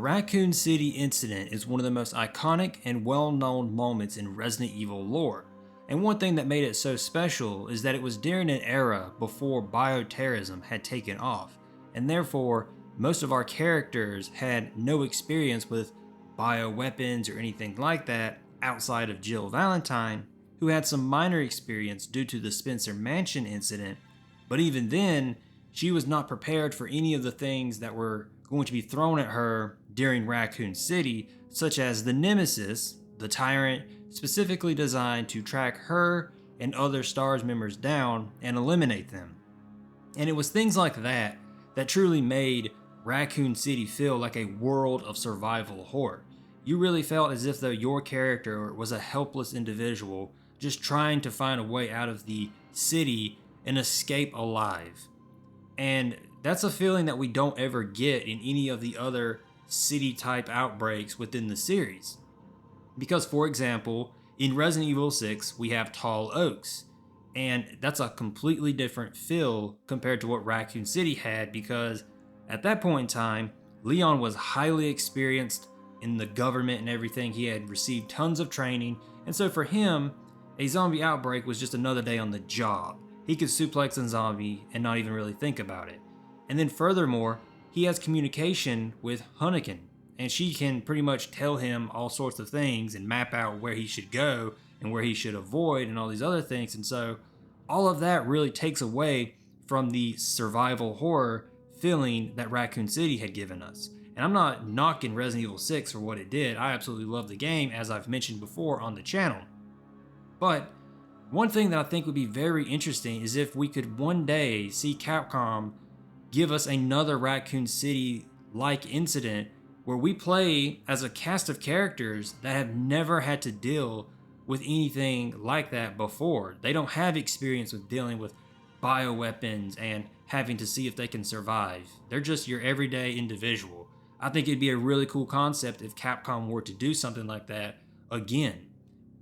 Raccoon City incident is one of the most iconic and well-known moments in Resident Evil lore, and one thing that made it so special is that it was during an era before bioterrorism had taken off, and therefore most of our characters had no experience with bioweapons or anything like that outside of Jill Valentine, who had some minor experience due to the Spencer Mansion incident, but even then, she was not prepared for any of the things that were going to be thrown at her during Raccoon City, such as the Nemesis, the tyrant specifically designed to track her and other STARS members down and eliminate them. And it was things like that that truly made Raccoon City feel like a world of survival horror. You really felt as if though your character was a helpless individual just trying to find a way out of the city and escape alive. And that's a feeling that we don't ever get in any of the other city type outbreaks within the series. Because, for example, in Resident Evil 6, we have Tall Oaks, and that's a completely different feel compared to what Raccoon City had, because at that point in time, Leon was highly experienced in the government and everything. He had received tons of training, and so for him, a zombie outbreak was just another day on the job. He could suplex a zombie and not even really think about it. And then furthermore, he has communication with Hunnigan, and she can pretty much tell him all sorts of things and map out where he should go and where he should avoid and all these other things. And so all of that really takes away from the survival horror feeling that Raccoon City had given us. And I'm not knocking Resident Evil 6 for what it did. I absolutely love the game, as I've mentioned before on the channel. But one thing that I think would be very interesting is if we could one day see Capcom give us another Raccoon City-like incident where we play as a cast of characters that have never had to deal with anything like that before. They don't have experience with dealing with bioweapons and having to see if they can survive. They're just your everyday individual. I think it'd be a really cool concept if Capcom were to do something like that again,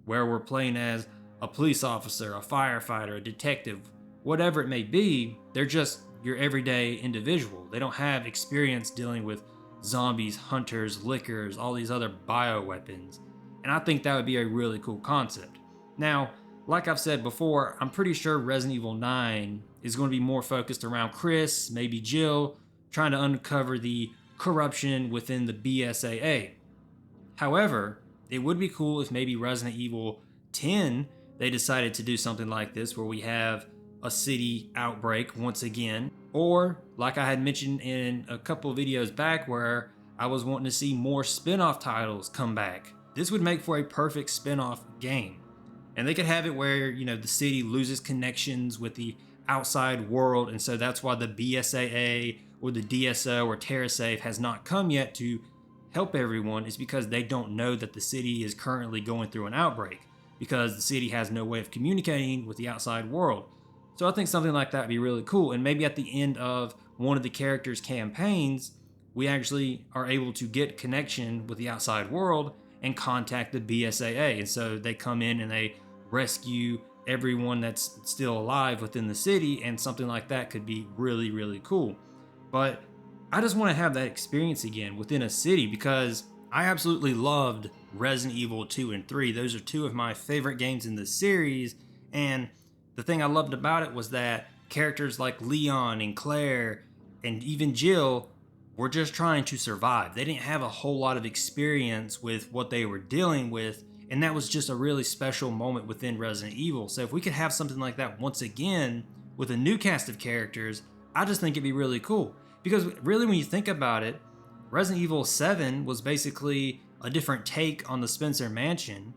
where we're playing as a police officer, a firefighter, a detective, whatever it may be. They're just your everyday individual. They don't have experience dealing with zombies, hunters, lickers, all these other bioweapons. And I think that would be a really cool concept. Now, like I've said before, I'm pretty sure Resident Evil 9 is going to be more focused around Chris, maybe Jill, trying to uncover the corruption within the BSAA. However, it would be cool if maybe Resident Evil 10, they decided to do something like this where we have a city outbreak once again, or like I had mentioned in a couple of videos back where I was wanting to see more spin-off titles come back. This would make for a perfect spin-off game. And they could have it where, the city loses connections with the outside world, and so that's why the BSAA or the DSO or TerraSafe has not come yet to help everyone, is because they don't know that the city is currently going through an outbreak, because the city has no way of communicating with the outside world. So I think something like that would be really cool. And maybe at the end of one of the characters' campaigns, we actually are able to get connection with the outside world and contact the BSAA. And so they come in and they rescue everyone that's still alive within the city, and something like that could be really, really cool. But I just want to have that experience again within a city, because I absolutely loved Resident Evil 2 and 3. Those are two of my favorite games in the series, and the thing I loved about it was that characters like Leon and Claire and even Jill were just trying to survive. They didn't have a whole lot of experience with what they were dealing with, and that was just a really special moment within Resident Evil. So if we could have something like that once again with a new cast of characters, I just think it'd be really cool. Because really, when you think about it, Resident Evil 7 was basically a different take on the Spencer Mansion,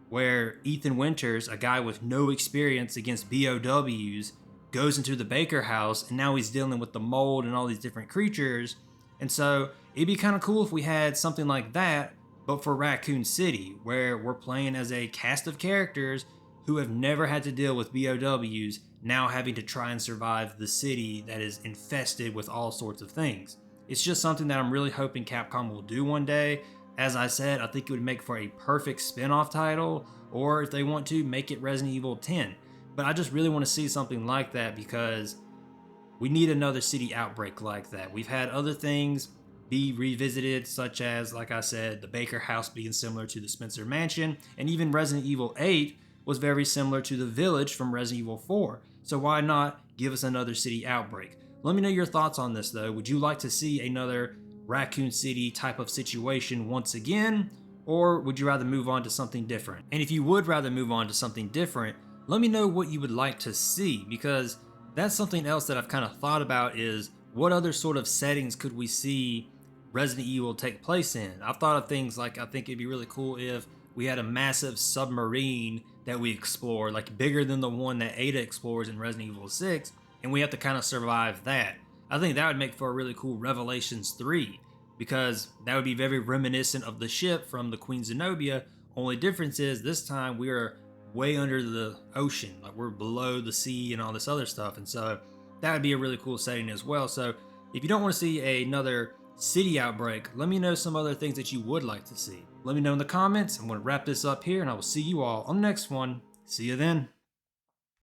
where Ethan Winters, a guy with no experience against BOWs, goes into the Baker house, and now he's dealing with the mold and all these different creatures. And so it'd be kind of cool if we had something like that, but for Raccoon City, where we're playing as a cast of characters who have never had to deal with BOWs, now having to try and survive the city that is infested with all sorts of things. It's just something that I'm really hoping Capcom will do one day. As I said, I think it would make for a perfect spin-off title, or if they want to, make it Resident Evil 10. But I just really want to see something like that, because we need another city outbreak like that. We've had other things be revisited, such as, like I said, the Baker house being similar to the Spencer mansion, and even Resident Evil 8 was very similar to the village from Resident Evil 4. So why not give us another city outbreak? Let me know your thoughts on this though. Would you like to see another Raccoon City type of situation once again? Or would you rather move on to something different? And if you would rather move on to something different, let me know what you would like to see, because that's something else that I've kind of thought about is what other sort of settings could we see Resident Evil take place in? I've thought of things like, I think it'd be really cool if we had a massive submarine that we explore, like bigger than the one that Ada explores in Resident Evil 6, and we have to kind of survive that. I think that would make for a really cool Revelations 3, because that would be very reminiscent of the ship from the Queen Zenobia. Only difference is this time we are way under the ocean, like we're below the sea and all this other stuff, and so that would be a really cool setting as well. So if you don't want to see another city outbreak, let me know some other things that you would like to see. Let me know in the comments. I'm going to wrap this up here, and I will see you all on the next one. See you then.